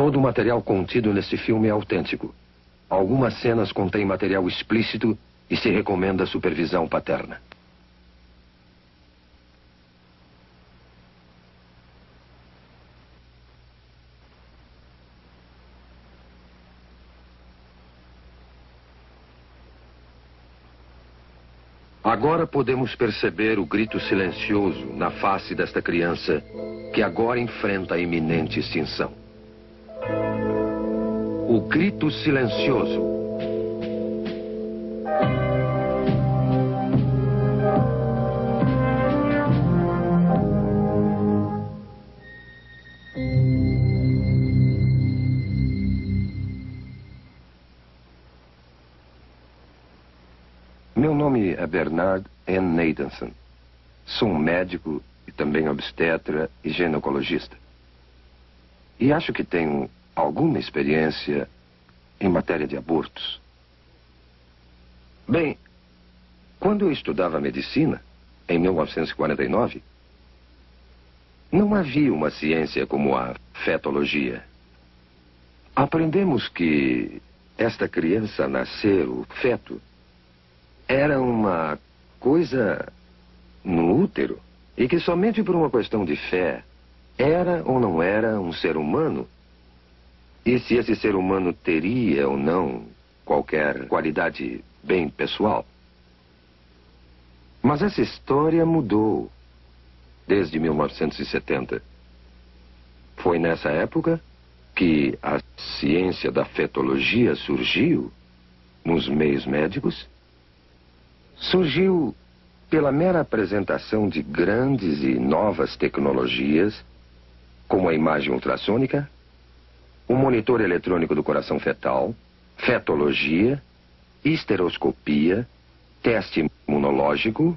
Todo o material contido neste filme é autêntico. Algumas cenas contêm material explícito e se recomenda supervisão paterna. Agora podemos perceber o grito silencioso na face desta criança que agora enfrenta a iminente extinção. O grito silencioso. Meu nome é Bernard N. Nathanson. Sou um médico e também obstetra e ginecologista. E acho que tenho alguma experiência em matéria de abortos. Bem, quando eu estudava medicina, em 1949, não havia uma ciência como a fetologia. Aprendemos que esta criança a nascer, o feto, era uma coisa no útero e que somente por uma questão de fé era ou não era um ser humano e se esse ser humano teria ou não qualquer qualidade bem pessoal. Mas essa história mudou desde 1970. Foi nessa época que a ciência da fetologia surgiu nos meios médicos. Surgiu pela mera apresentação de grandes e novas tecnologias, como a imagem ultrassônica, o monitor eletrônico do coração fetal, fetologia, histeroscopia, teste imunológico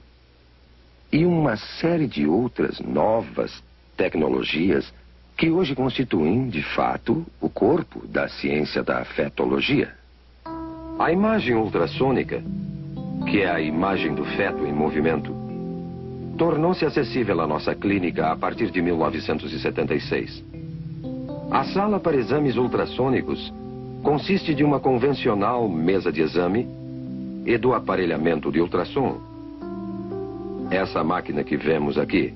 e uma série de outras novas tecnologias que hoje constituem, de fato, o corpo da ciência da fetologia. A imagem ultrassônica, que é a imagem do feto em movimento, tornou-se acessível à nossa clínica a partir de 1976. A sala para exames ultrassônicos consiste de uma convencional mesa de exame e do aparelhamento de ultrassom. Essa máquina que vemos aqui.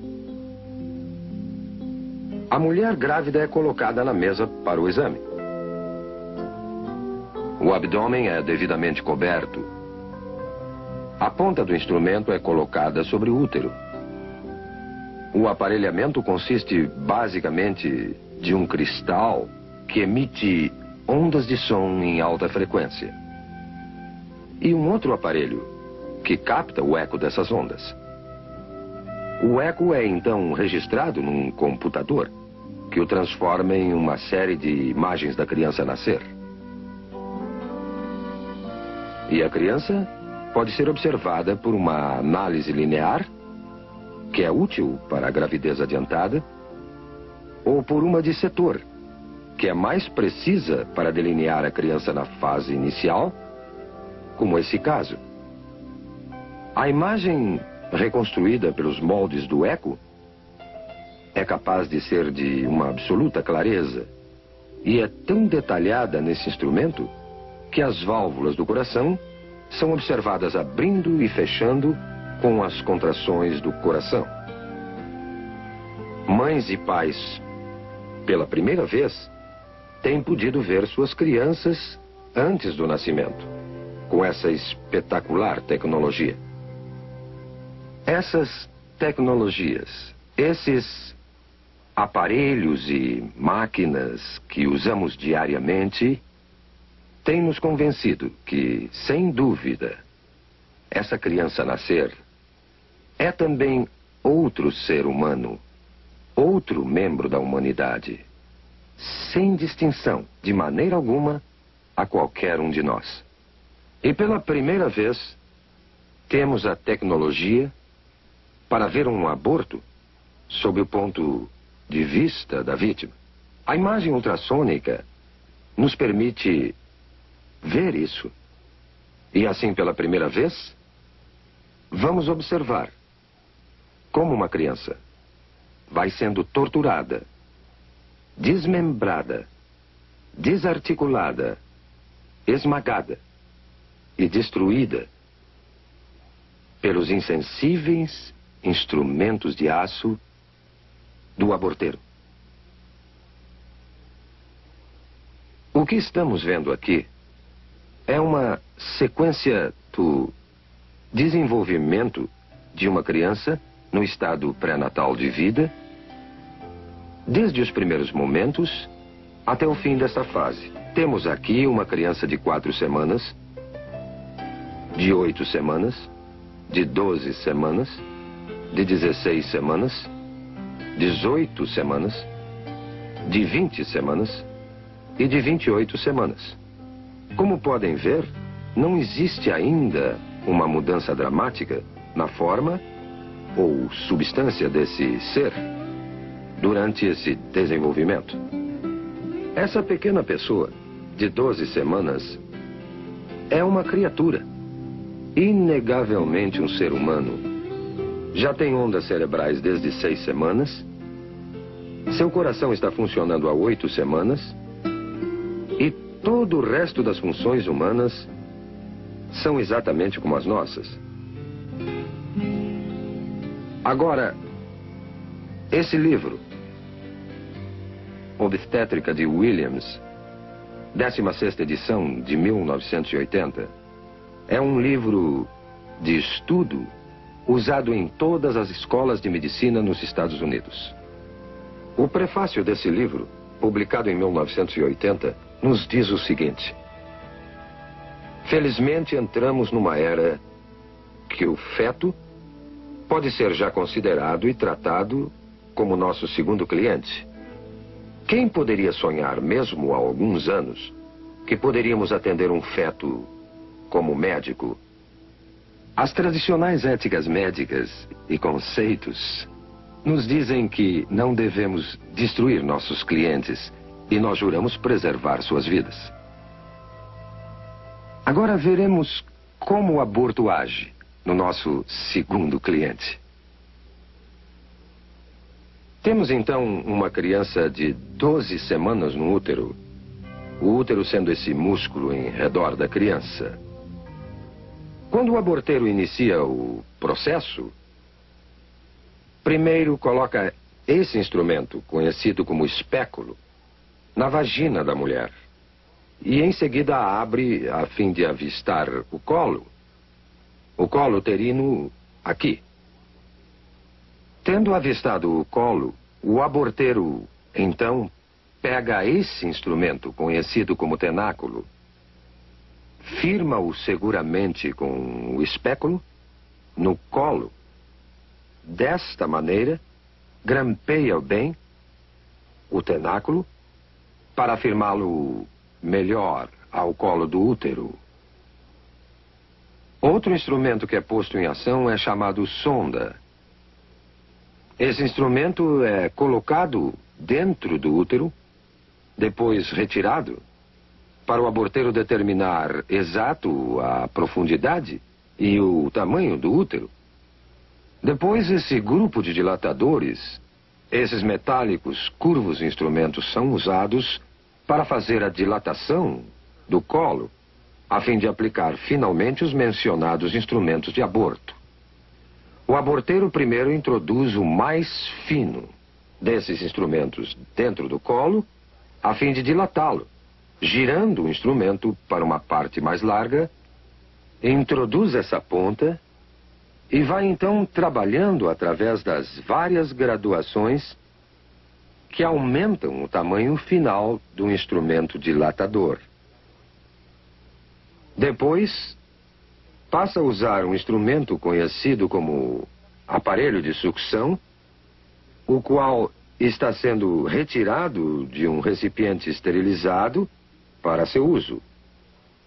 A mulher grávida é colocada na mesa para o exame. O abdômen é devidamente coberto. A ponta do instrumento é colocada sobre o útero. O aparelhamento consiste basicamente de um cristal que emite ondas de som em alta frequência. E um outro aparelho que capta o eco dessas ondas. O eco é então registrado num computador que o transforma em uma série de imagens da criança nascer. E a criança pode ser observada por uma análise linear, que é útil para a gravidez adiantada, ou por uma de setor, que é mais precisa para delinear a criança na fase inicial, como esse caso. A imagem reconstruída pelos moldes do eco é capaz de ser de uma absoluta clareza e é tão detalhada nesse instrumento que as válvulas do coração são observadas abrindo e fechando com as contrações do coração. Mães e pais, pela primeira vez, têm podido ver suas crianças antes do nascimento, com essa espetacular tecnologia. Essas tecnologias, esses aparelhos e máquinas que usamos diariamente, tem nos convencido que, sem dúvida, essa criança nascer é também outro ser humano, outro membro da humanidade, sem distinção, de maneira alguma, a qualquer um de nós. E pela primeira vez, temos a tecnologia para ver um aborto sob o ponto de vista da vítima. A imagem ultrassônica nos permite ver isso. E assim, pela primeira vez, vamos observar como uma criança vai sendo torturada, desmembrada desarticulada, esmagada e destruída pelos insensíveis instrumentos de aço do aborteiro. O que estamos vendo aqui é uma sequência do desenvolvimento de uma criança no estado pré-natal de vida, desde os primeiros momentos até o fim dessa fase. Temos aqui uma criança de 4 semanas, de 8 semanas, de 12 semanas, de 16 semanas, 18 semanas, de 20 semanas e de 28 semanas. Como podem ver, não existe ainda uma mudança dramática na forma ou substância desse ser durante esse desenvolvimento. Essa pequena pessoa, de 12 semanas, é uma criatura, inegavelmente um ser humano. Já tem ondas cerebrais desde 6 semanas, seu coração está funcionando há 8 semanas e todo o resto das funções humanas são exatamente como as nossas. Agora, esse livro, Obstétrica de Williams, 16ª edição de 1980, é um livro de estudo usado em todas as escolas de medicina nos Estados Unidos. O prefácio desse livro, publicado em 1980, nos diz o seguinte: felizmente entramos numa era que o feto pode ser já considerado e tratado como nosso segundo cliente. Quem poderia sonhar, mesmo há alguns anos, que poderíamos atender um feto como médico? As tradicionais éticas médicas e conceitos nos dizem que não devemos destruir nossos clientes e nós juramos preservar suas vidas. Agora veremos como o aborto age no nosso segundo cliente. Temos então uma criança de 12 semanas no útero, o útero sendo esse músculo em redor da criança. Quando o aborteiro inicia o processo, primeiro coloca esse instrumento, conhecido como espéculo, na vagina da mulher. E em seguida abre a fim de avistar o colo uterino aqui. Tendo avistado o colo, o aborteiro, então, pega esse instrumento, conhecido como tenáculo, firma-o seguramente com o espéculo no colo. Desta maneira, grampeia bem o tenáculo para afirmá-lo melhor ao colo do útero. Outro instrumento que é posto em ação é chamado sonda. Esse instrumento é colocado dentro do útero, depois retirado, para o aborteiro determinar exato a profundidade e o tamanho do útero. Depois, esse grupo de dilatadores, esses metálicos, curvos instrumentos, são usados para fazer a dilatação do colo, a fim de aplicar finalmente os mencionados instrumentos de aborto. O aborteiro primeiro introduz o mais fino desses instrumentos dentro do colo, a fim de dilatá-lo, girando o instrumento para uma parte mais larga, introduz essa ponta e vai então trabalhando através das várias graduações que aumentam o tamanho final do instrumento dilatador. Depois, passa a usar um instrumento conhecido como aparelho de sucção, o qual está sendo retirado de um recipiente esterilizado para seu uso.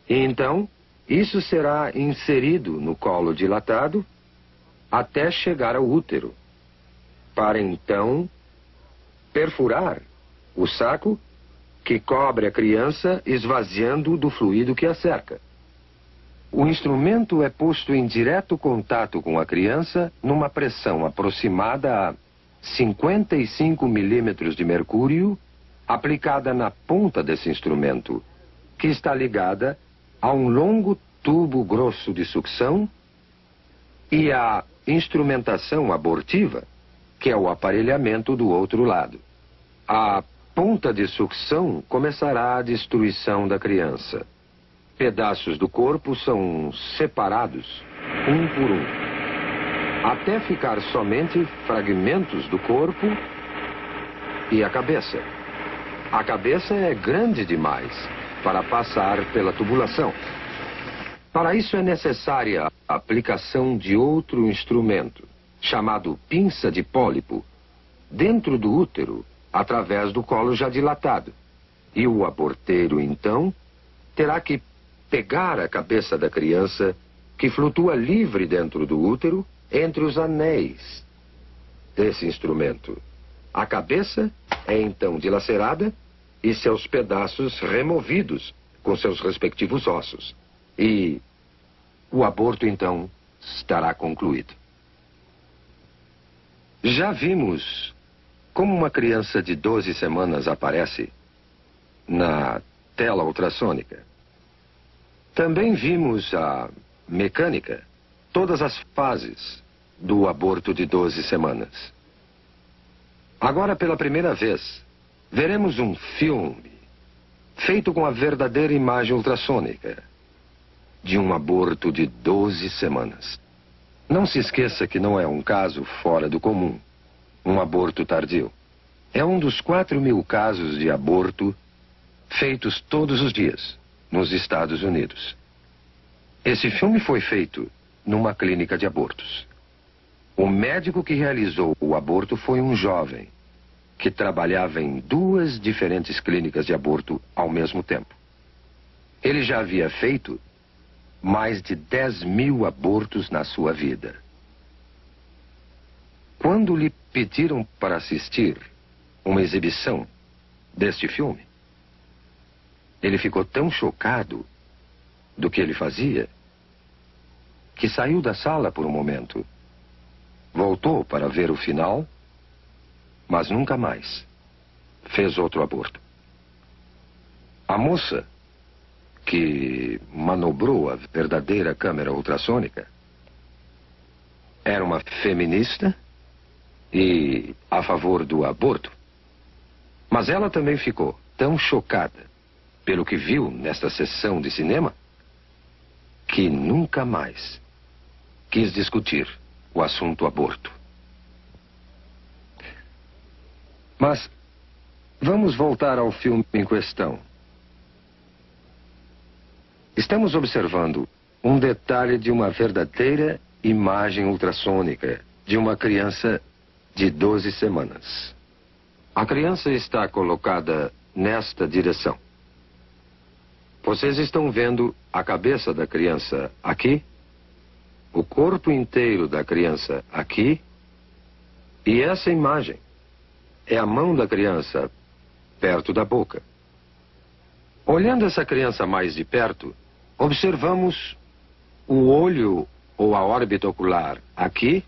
E então, isso será inserido no colo dilatado até chegar ao útero, para então perfurar o saco que cobre a criança, esvaziando do fluido que a cerca. O instrumento é posto em direto contato com a criança numa pressão aproximada a 55 milímetros de mercúrio aplicada na ponta desse instrumento, que está ligada a um longo tubo grosso de sucção e a instrumentação abortiva, que é o aparelhamento do outro lado. A ponta de sucção começará a destruição da criança. Pedaços do corpo são separados, um por um, até ficar somente fragmentos do corpo e a cabeça. A cabeça é grande demais para passar pela tubulação. Para isso é necessária a aplicação de outro instrumento, chamado pinça de pólipo, dentro do útero, através do colo já dilatado. E o aborteiro, então, terá que pegar a cabeça da criança, que flutua livre dentro do útero, entre os anéis desse instrumento. A cabeça é então dilacerada e seus pedaços removidos com seus respectivos ossos. E o aborto, então, estará concluído. Já vimos como uma criança de 12 semanas aparece na tela ultrassônica. Também vimos a mecânica, todas as fases do aborto de 12 semanas. Agora, pela primeira vez, veremos um filme feito com a verdadeira imagem ultrassônica de um aborto de 12 semanas. Não se esqueça que não é um caso fora do comum, um aborto tardio. É um dos 4.000 casos de aborto feitos todos os dias nos Estados Unidos. Esse filme foi feito numa clínica de abortos. O médico que realizou o aborto foi um jovem que trabalhava em 2 diferentes clínicas de aborto ao mesmo tempo. Ele já havia feito mais de 10.000 abortos na sua vida. Quando lhe pediram para assistir uma exibição deste filme, ele ficou tão chocado do que ele fazia que saiu da sala por um momento. Voltou para ver o final, mas nunca mais fez outro aborto. A moça que manobrou a verdadeira câmera ultrassônica era uma feminista e a favor do aborto. Mas ela também ficou tão chocada pelo que viu nesta sessão de cinema que nunca mais quis discutir o assunto aborto. Mas vamos voltar ao filme em questão. Estamos observando um detalhe de uma verdadeira imagem ultrassônica de uma criança de 12 semanas. A criança está colocada nesta direção. Vocês estão vendo a cabeça da criança aqui, o corpo inteiro da criança aqui, e essa imagem é a mão da criança perto da boca. Olhando essa criança mais de perto, observamos o olho ou a órbita ocular aqui,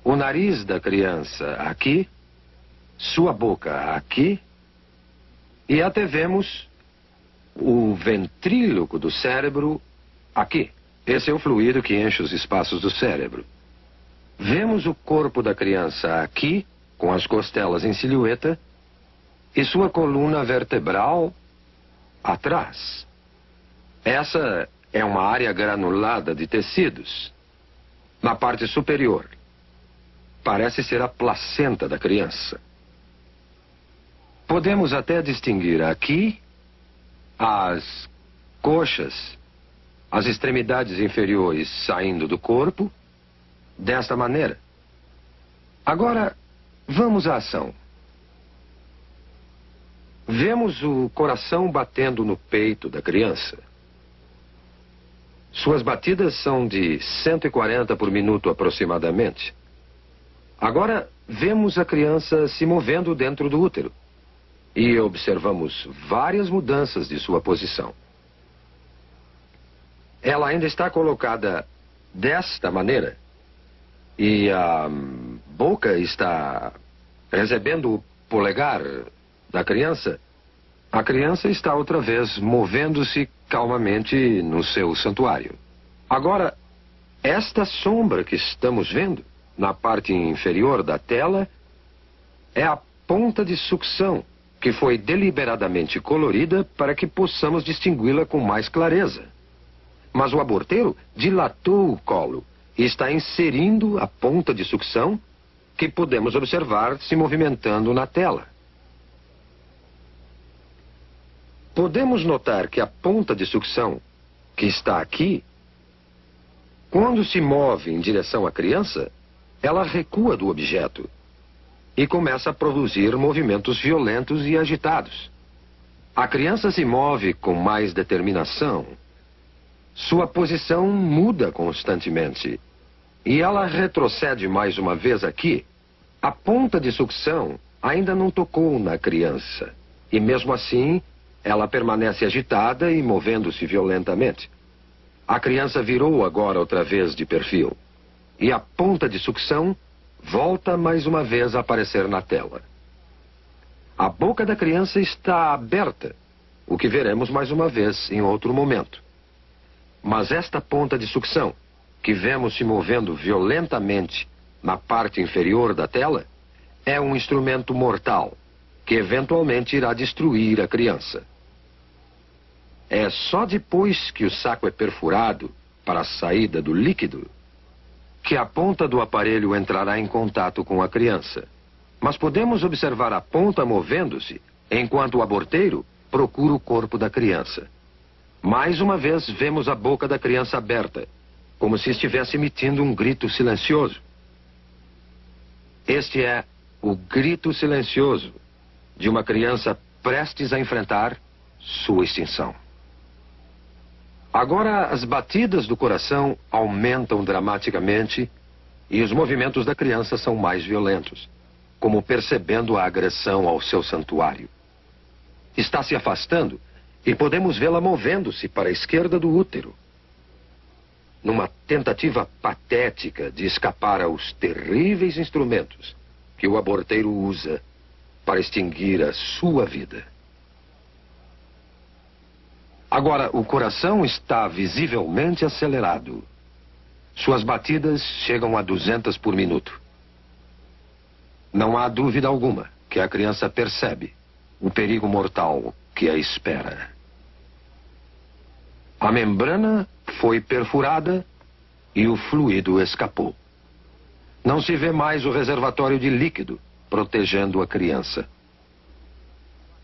o nariz da criança aqui, sua boca aqui, e até vemos o ventríloco do cérebro aqui. Esse é o fluido que enche os espaços do cérebro. Vemos o corpo da criança aqui, com as costelas em silhueta, e sua coluna vertebral atrás. Essa é uma área granulada de tecidos na parte superior. Parece ser a placenta da criança. Podemos até distinguir aqui as coxas, as extremidades inferiores saindo do corpo, desta maneira. Agora, vamos à ação. Vemos o coração batendo no peito da criança. Suas batidas são de 140 por minuto aproximadamente. Agora, vemos a criança se movendo dentro do útero. E observamos várias mudanças de sua posição. Ela ainda está colocada desta maneira. E a boca está recebendo o polegar da criança, a criança está outra vez movendo-se calmamente no seu santuário. Agora, esta sombra que estamos vendo na parte inferior da tela é a ponta de sucção que foi deliberadamente colorida para que possamos distingui-la com mais clareza. Mas o aborteiro dilatou o colo e está inserindo a ponta de sucção que podemos observar se movimentando na tela. Podemos notar que a ponta de sucção que está aqui, quando se move em direção à criança, ela recua do objeto e começa a produzir movimentos violentos e agitados. A criança se move com mais determinação. Sua posição muda constantemente e ela retrocede mais uma vez aqui. A ponta de sucção ainda não tocou na criança e mesmo assim ela permanece agitada e movendo-se violentamente. A criança virou agora outra vez de perfil e a ponta de sucção volta mais uma vez a aparecer na tela. A boca da criança está aberta, o que veremos mais uma vez em outro momento. Mas esta ponta de sucção, que vemos se movendo violentamente na parte inferior da tela, é um instrumento mortal, que eventualmente irá destruir a criança. É só depois que o saco é perfurado para a saída do líquido que a ponta do aparelho entrará em contato com a criança. Mas podemos observar a ponta movendo-se enquanto o aborteiro procura o corpo da criança. Mais uma vez vemos a boca da criança aberta, como se estivesse emitindo um grito silencioso. Este é o grito silencioso de uma criança prestes a enfrentar sua extinção. Agora as batidas do coração aumentam dramaticamente e os movimentos da criança são mais violentos, como percebendo a agressão ao seu santuário. Está se afastando e podemos vê-la movendo-se para a esquerda do útero, numa tentativa patética de escapar aos terríveis instrumentos que o aborteiro usa para extinguir a sua vida. Agora, o coração está visivelmente acelerado. Suas batidas chegam a 200 por minuto. Não há dúvida alguma que a criança percebe o perigo mortal que a espera. A membrana foi perfurada e o fluido escapou. Não se vê mais o reservatório de líquido protegendo a criança.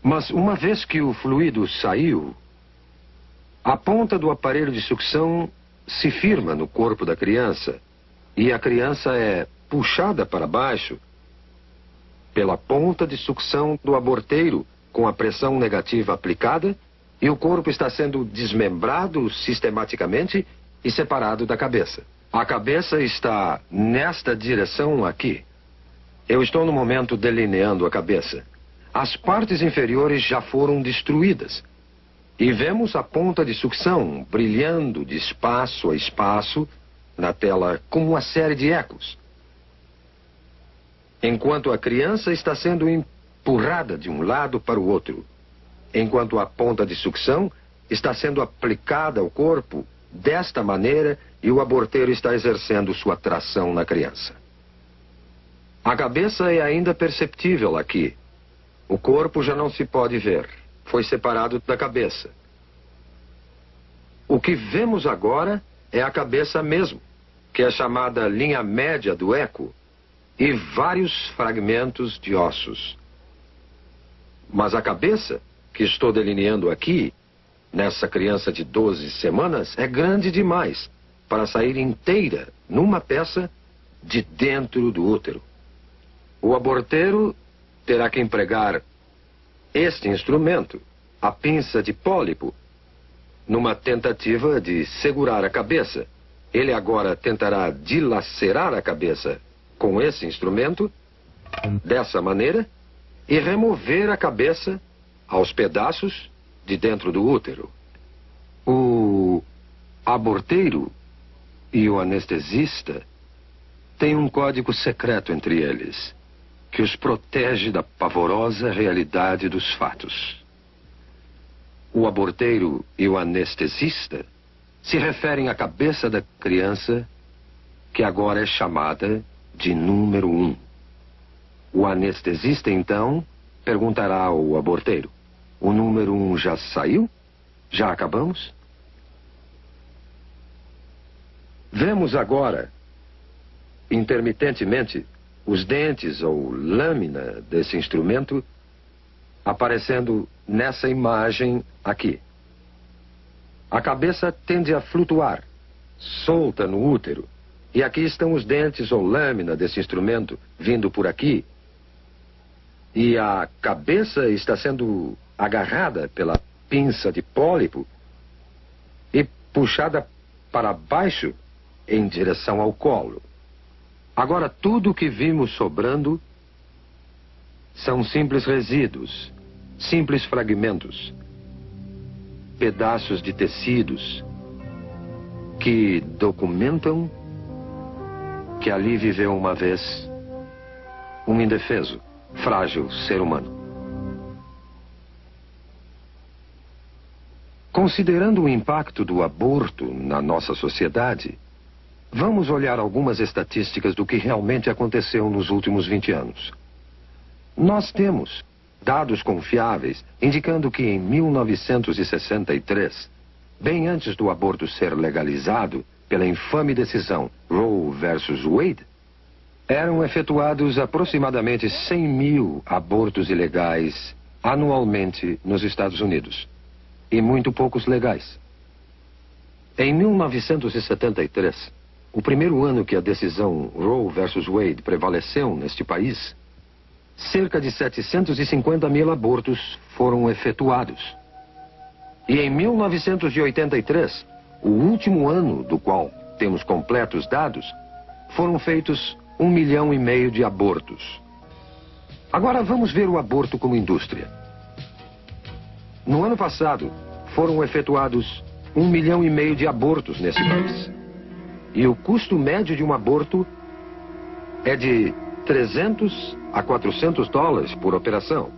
Mas uma vez que o fluido saiu, a ponta do aparelho de sucção se firma no corpo da criança e a criança é puxada para baixo pela ponta de sucção do aborteiro com a pressão negativa aplicada e o corpo está sendo desmembrado sistematicamente e separado da cabeça. A cabeça está nesta direção aqui. Eu estou no momento delineando a cabeça. As partes inferiores já foram destruídas. E vemos a ponta de sucção brilhando de espaço a espaço na tela como uma série de ecos. Enquanto a criança está sendo empurrada de um lado para o outro, enquanto a ponta de sucção está sendo aplicada ao corpo desta maneira e o aborteiro está exercendo sua tração na criança. A cabeça é ainda perceptível aqui. O corpo já não se pode ver. Foi separado da cabeça. O que vemos agora é a cabeça mesmo, que é chamada linha média do eco, e vários fragmentos de ossos. Mas a cabeça, que estou delineando aqui, nessa criança de 12 semanas, é grande demais para sair inteira numa peça de dentro do útero. O aborteiro terá que empregar este instrumento, a pinça de pólipo, numa tentativa de segurar a cabeça. Ele agora tentará dilacerar a cabeça com esse instrumento, dessa maneira, e remover a cabeça aos pedaços de dentro do útero. O aborteiro e o anestesista têm um código secreto entre eles. que os protege da pavorosa realidade dos fatos. O aborteiro e o anestesista se referem à cabeça da criança, que agora é chamada de número 1. O anestesista, então, perguntará ao aborteiro: o número 1 já saiu? Já acabamos? Vemos agora, intermitentemente, os dentes ou lâmina desse instrumento aparecendo nessa imagem aqui. A cabeça tende a flutuar, solta no útero, e aqui estão os dentes ou lâmina desse instrumento vindo por aqui. E a cabeça está sendo agarrada pela pinça de pólipo e puxada para baixo em direção ao colo. Agora, tudo o que vimos sobrando são simples resíduos, simples fragmentos, pedaços de tecidos que documentam que ali viveu uma vez um indefeso, frágil ser humano. Considerando o impacto do aborto na nossa sociedade, vamos olhar algumas estatísticas do que realmente aconteceu nos últimos 20 anos. Nós temos dados confiáveis indicando que em 1963, bem antes do aborto ser legalizado pela infame decisão Roe versus Wade, eram efetuados aproximadamente 100 mil abortos ilegais anualmente nos Estados Unidos, e muito poucos legais. Em 1973, o primeiro ano que a decisão Roe versus Wade prevaleceu neste país, cerca de 750 mil abortos foram efetuados. E em 1983, o último ano do qual temos completos dados, foram feitos 1,5 milhão de abortos. Agora vamos ver o aborto como indústria. No ano passado, foram efetuados 1,5 milhão de abortos nesse país. E o custo médio de um aborto é de 300 a 400 dólares por operação.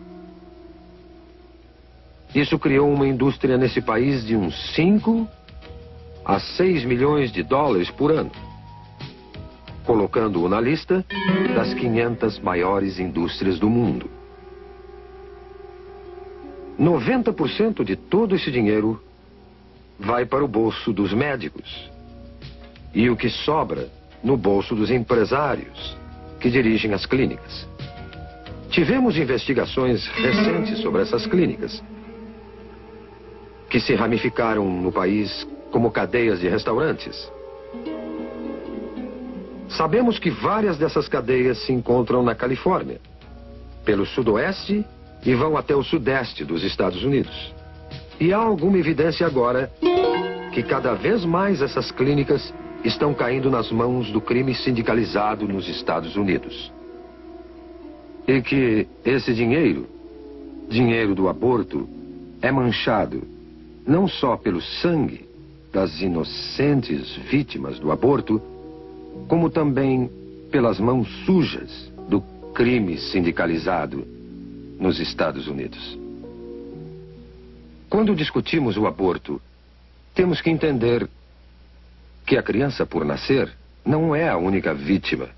Isso criou uma indústria nesse país de uns 5 a 6 milhões de dólares por ano, colocando-o na lista das 500 maiores indústrias do mundo. 90% de todo esse dinheiro vai para o bolso dos médicos e o que sobra no bolso dos empresários que dirigem as clínicas. Tivemos investigações recentes sobre essas clínicas, que se ramificaram no país como cadeias de restaurantes. Sabemos que várias dessas cadeias se encontram na Califórnia, pelo sudoeste e vão até o sudeste dos Estados Unidos. E há alguma evidência agora que cada vez mais essas clínicas estão caindo nas mãos do crime sindicalizado nos Estados Unidos. E que esse dinheiro, dinheiro do aborto, é manchado não só pelo sangue das inocentes vítimas do aborto, como também pelas mãos sujas do crime sindicalizado nos Estados Unidos. Quando discutimos o aborto, temos que entender que a criança por nascer não é a única vítima.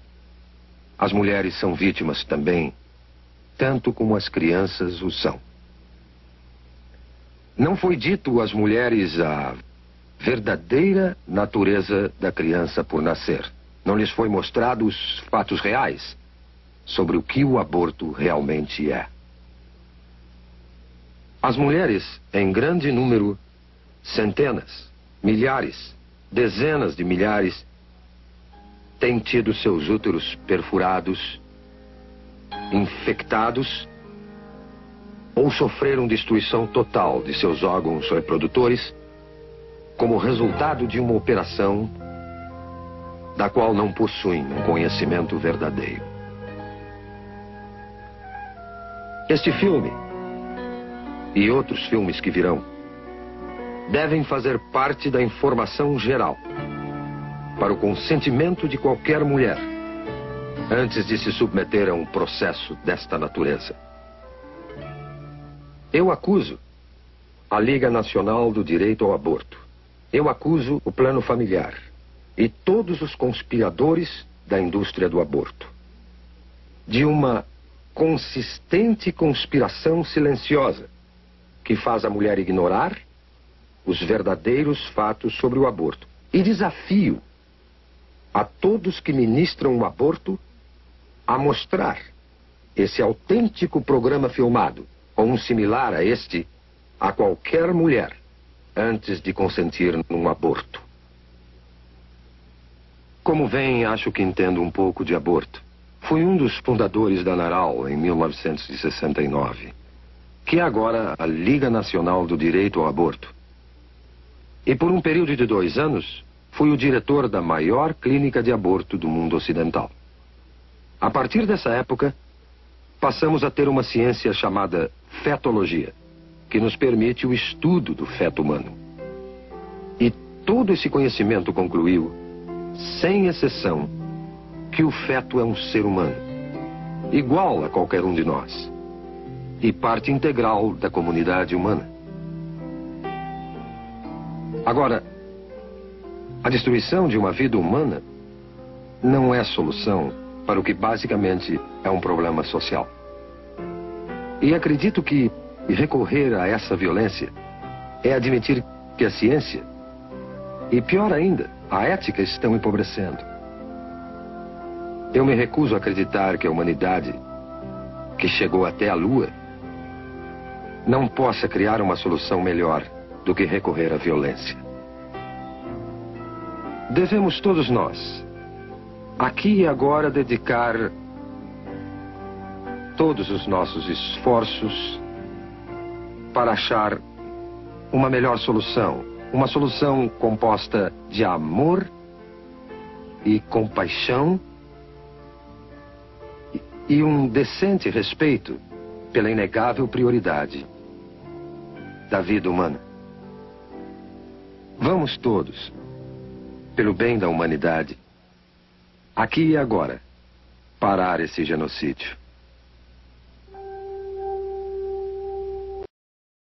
As mulheres são vítimas também, tanto como as crianças o são. Não foi dito às mulheres a verdadeira natureza da criança por nascer. Não lhes foi mostrado os fatos reais sobre o que o aborto realmente é. As mulheres, em grande número, centenas, milhares, dezenas de milhares, têm tido seus úteros perfurados, infectados, ou sofreram destruição total de seus órgãos reprodutores como resultado de uma operação da qual não possuem um conhecimento verdadeiro. Este filme e outros filmes que virão devem fazer parte da informação geral para o consentimento de qualquer mulher antes de se submeter a um processo desta natureza. Eu acuso a Liga Nacional do Direito ao Aborto. Eu acuso o Plano Familiar e todos os conspiradores da indústria do aborto de uma consistente conspiração silenciosa que faz a mulher ignorar os verdadeiros fatos sobre o aborto. E desafio a todos que ministram o aborto a mostrar esse autêntico programa filmado, ou um similar a este, a qualquer mulher, antes de consentir num aborto. Como veem, acho que entendo um pouco de aborto. Fui um dos fundadores da NARAL em 1969, que é agora a Liga Nacional do Direito ao Aborto. E por um período de 2 anos, fui o diretor da maior clínica de aborto do mundo ocidental. A partir dessa época, passamos a ter uma ciência chamada fetologia, que nos permite o estudo do feto humano. E todo esse conhecimento concluiu, sem exceção, que o feto é um ser humano, igual a qualquer um de nós, e parte integral da comunidade humana. Agora, a destruição de uma vida humana não é solução para o que basicamente é um problema social. E acredito que recorrer a essa violência é admitir que a ciência, e pior ainda, a ética estão empobrecendo. Eu me recuso a acreditar que a humanidade, que chegou até a Lua, não possa criar uma solução melhor do que recorrer à violência. Devemos todos nós, aqui e agora, dedicar todos os nossos esforços para achar uma melhor solução. Uma solução composta de amor e compaixão e um decente respeito pela inegável prioridade da vida humana. Vamos todos, pelo bem da humanidade, aqui e agora, parar esse genocídio.